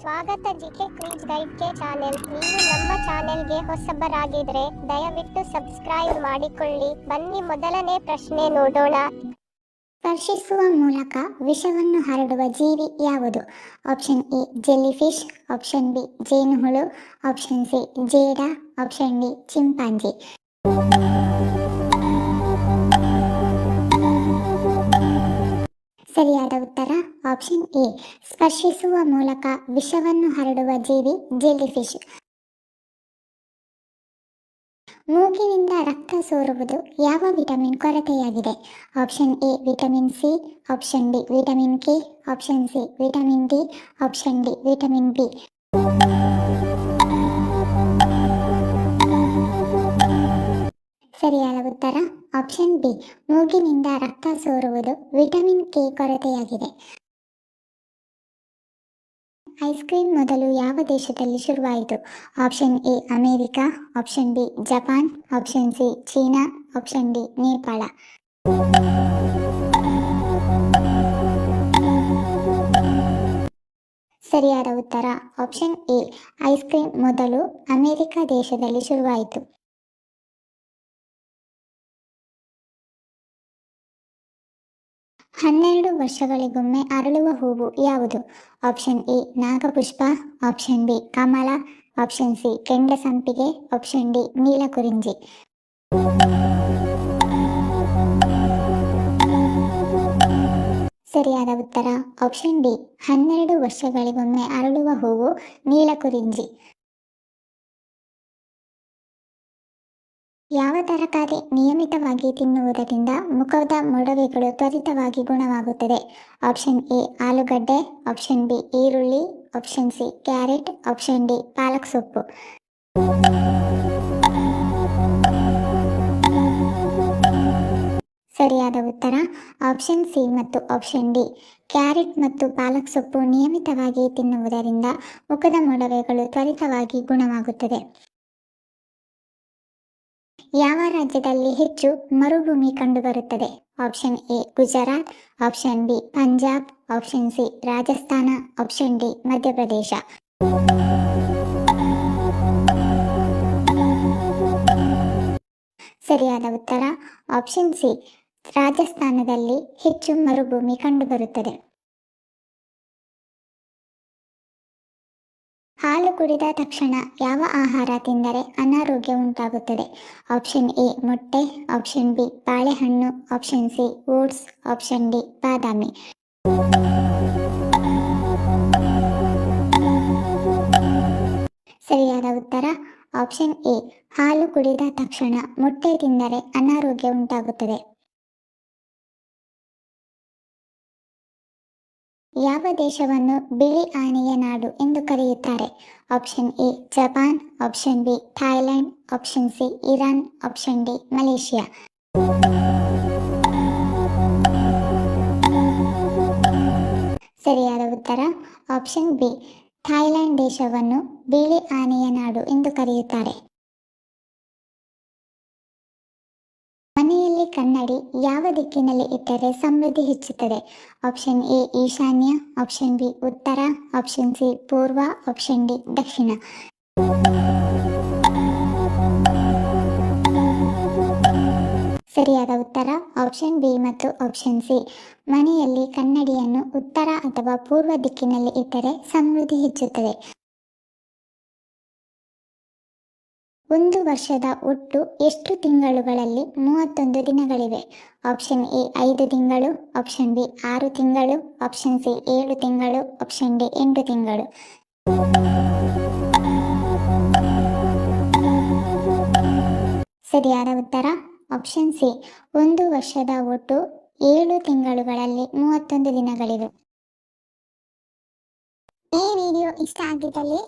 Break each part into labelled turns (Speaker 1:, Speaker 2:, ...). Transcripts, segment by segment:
Speaker 1: ಸ್ವಾಗತ GK quiz ಗೈಡ್ಗೆ channel. ನೀವು ನಮ್ಮ ಚಾನೆಲ್ಗೆ ಹೊಸಬರಾಗಿದ್ರೆ ದಯವಿಟ್ಟು ಸಬ್ಸ್ಕ್ರೈಬ್ ಮಾಡಿಕೊಳ್ಳಿ. ಬನ್ನಿ ಮೊದಲನೇ ಪ್ರಶ್ನೆ ನೋಡೋಣ.
Speaker 2: ಸ್ಪರ್ಶಿಸುವ ಮೂಲಕ ವಿಷವನ್ನು ಹರಡುವ ಜೀವಿ ಯಾವುದು? Option A jellyfish, option B ಜೇನುಹುಳು, ಆಪ್ಷನ್ ಸಿ ಜೇಡ, ಆಪ್ಷನ್ ಡಿ ಚಿಂಪಾಂಜಿ. ಸರಿಯಾದ ಉತ್ತರ ಆಪ್ಷನ್ ಎ. ಸ್ಪರ್ಶಿಸುವ ಮೂಲಕ ವಿಷವನ್ನು ಹರಡುವ ಜೀವಿ ಜೆಲ್ಲಿಫಿಶ್. ಮೂಗಿನಿಂದ ರಕ್ತ ಸೋರುವುದು ಯಾವ ವಿಟಮಿನ್ ಕೊರತೆಯಾಗಿದೆ? Option A vitamin C, option B vitamin K, option C vitamin D, option D vitamin B. ಸರಿಯಾದ ಉತ್ತರ ಆಪ್ಷನ್ ಬಿ. ಮೂಗಿನಿಂದ ರಕ್ತ ಸೋರುವುದು ವಿಟಮಿನ್ ಕೆ ಕೊರತೆಯಾಗಿದೆ. ಐಸ್ ಕ್ರೀಮ್ ಮೊದಲು ಯಾವ ದೇಶದಲ್ಲಿ ಶುರುವಾಯಿತು? Option A America, option B Japan, option C China, option D Nepal. ಸರಿಯಾದ ಉತ್ತರ ಆಪ್ಷನ್ ಎ. ಐಸ್ ಕ್ರೀಮ್ ಮೊದಲು ಅಮೆರಿಕ ದೇಶದಲ್ಲಿ ಶುರುವಾಯಿತು. ಹನ್ನೆರಡು ವರ್ಷಗಳಿಗೊಮ್ಮೆ ಅರಳುವ ಹೂವು ಯಾವುದು? ಆಪ್ಷನ್ ಎ ನಾಗಪುಷ್ಪ, ಆಪ್ಷನ್ ಬಿ ಕಮಲ, option C Kendasampige, option D ನೀಲಕುರಿಂಜಿ. ಸರಿಯಾದ ಉತ್ತರ ಆಪ್ಷನ್ ಡಿ. 12 ವರ್ಷಗಳಿಗೊಮ್ಮೆ ಅರಳುವ ಹೂವು ನೀಲಕುರಿಂಜಿ. ಯಾವ ತರಕಾರಿ ನಿಯಮಿತವಾಗಿ ತಿನ್ನುವುದರಿಂದ ಮುಖದ ಮೊಡವೆಗಳು ತ್ವರಿತವಾಗಿ ಗುಣವಾಗುತ್ತದೆ? ಆಪ್ಷನ್ ಎ ಆಲೂಗಡ್ಡೆ, ಆಪ್ಷನ್ ಬಿ ಈರುಳ್ಳಿ, option C carrot, option D ಪಾಲಕ್ ಸೊಪ್ಪು. ಸರಿಯಾದ ಉತ್ತರ ಆಪ್ಷನ್ ಸಿ ಮತ್ತು ಆಪ್ಷನ್ ಡಿ. ಕ್ಯಾರೆಟ್ ಮತ್ತು ಪಾಲಕ್ ಸೊಪ್ಪು ನಿಯಮಿತವಾಗಿ ತಿನ್ನುವುದರಿಂದ ಮುಖದ ಮೊಡವೆಗಳು ತ್ವರಿತವಾಗಿ ಗುಣವಾಗುತ್ತದೆ. ಯಾವ ರಾಜ್ಯದಲ್ಲಿ ಹೆಚ್ಚು ಮರುಭೂಮಿ ಕಂಡುಬರುತ್ತದೆ? Option A Gujarat, option B Punjab, option C Rajasthan, option D Madhya Pradesh. ಸರಿಯಾದ ಉತ್ತರ ಆಪ್ಷನ್ ಸಿ. ರಾಜಸ್ಥಾನದಲ್ಲಿ ಹೆಚ್ಚು ಮರುಭೂಮಿ ಕಂಡುಬರುತ್ತದೆ. ಹಾಲು ಕುಡಿದ ತಕ್ಷಣ ಯಾವ ಆಹಾರ ತಿಂದರೆ ಅನಾರೋಗ್ಯ ಉಂಟಾಗುತ್ತದೆ? ಆಪ್ಷನ್ ಎ ಮೊಟ್ಟೆ, ಆಪ್ಷನ್ ಬಿ ಬಾಳೆಹಣ್ಣು, option C oats, option D ಬಾದಾಮಿ. ಸರಿಯಾದ ಉತ್ತರ ಆಪ್ಷನ್ ಎ. ಹಾಲು ಕುಡಿದ ತಕ್ಷಣ ಮೊಟ್ಟೆ ತಿಂದರೆ ಅನಾರೋಗ್ಯ ಉಂಟಾಗುತ್ತದೆ. ಯಾವ ದೇಶವನ್ನು ಬಿಳಿ ಆನೆಯ ನಾಡು ಎಂದು ಕರೆಯುತ್ತಾರೆ? Option A Japan, option B Thailand, option C Iran, option D Malaysia. ಸರಿಯಾದ ಉತ್ತರ ಆಪ್ಷನ್ ಬಿ. ಥಾಯ್ಲೆಂಡ್ ದೇಶವನ್ನು ಬಿಳಿ ಆನೆಯ ನಾಡು ಎಂದು ಕರೆಯುತ್ತಾರೆ. ಮನೆಯಲ್ಲಿ ಕನ್ನಡಿ ಯಾವ ದಿಕ್ಕಿನಲ್ಲಿ ಇಟ್ಟರೆ ಸಮೃದ್ಧಿ ಹೆಚ್ಚುತ್ತದೆ? ಆಪ್ಷನ್ ಎ ಈಶಾನ್ಯ, ಆಪ್ಷನ್ ಬಿ ಉತ್ತರ, ಆಪ್ಷನ್ ಸಿ ಪೂರ್ವ, ಆಪ್ಷನ್ ಡಿ ದಕ್ಷಿಣ. ಸರಿಯಾದ ಉತ್ತರ ಆಪ್ಷನ್ ಬಿ ಮತ್ತು ಆಪ್ಷನ್ ಸಿ. ಮನೆಯಲ್ಲಿ ಕನ್ನಡಿಯನ್ನು ಉತ್ತರ ಅಥವಾ ಪೂರ್ವ ದಿಕ್ಕಿನಲ್ಲಿ ಇಟ್ಟರೆ ಸಮೃದ್ಧಿ ಹೆಚ್ಚುತ್ತದೆ. ಒಂದು ವರ್ಷದ ಒಟ್ಟು ಎಷ್ಟು ತಿಂಗಳುಗಳಲ್ಲಿ 31 ದಿನಗಳಿವೆ? ಆಪ್ಷನ್ ಎ 5 ತಿಂಗಳು, ಆಪ್ಷನ್ ಬಿ 6 ತಿಂಗಳು, ಆಪ್ಷನ್ ಸಿ 7 ತಿಂಗಳು, ಆಪ್ಷನ್ ಡಿ 8 ತಿಂಗಳು. ಸರಿಯಾದ ಉತ್ತರ ಆಪ್ಷನ್ ಸಿ. ಒಂದು ವರ್ಷದ ಒಟ್ಟು 7 ತಿಂಗಳುಗಳಲ್ಲಿ 31 ದಿನಗಳಿವೆ. ಈ ವಿಡಿಯೋ ಇಷ್ಟ ಆಗಿದ್ದಲ್ಲಿ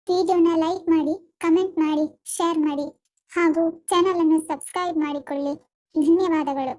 Speaker 2: ವಿಡಿಯೋನ ಲೈಕ್ ಮಾಡಿ, ಕಮೆಂಟ್ ಮಾಡಿ, ಶೇರ್ ಮಾಡಿ ಹಾಗೂ ಚಾನಲ್ ಅನ್ನು ಸಬ್ಸ್ಕ್ರೈಬ್ ಮಾಡಿಕೊಳ್ಳಿ. ಧನ್ಯವಾದಗಳು.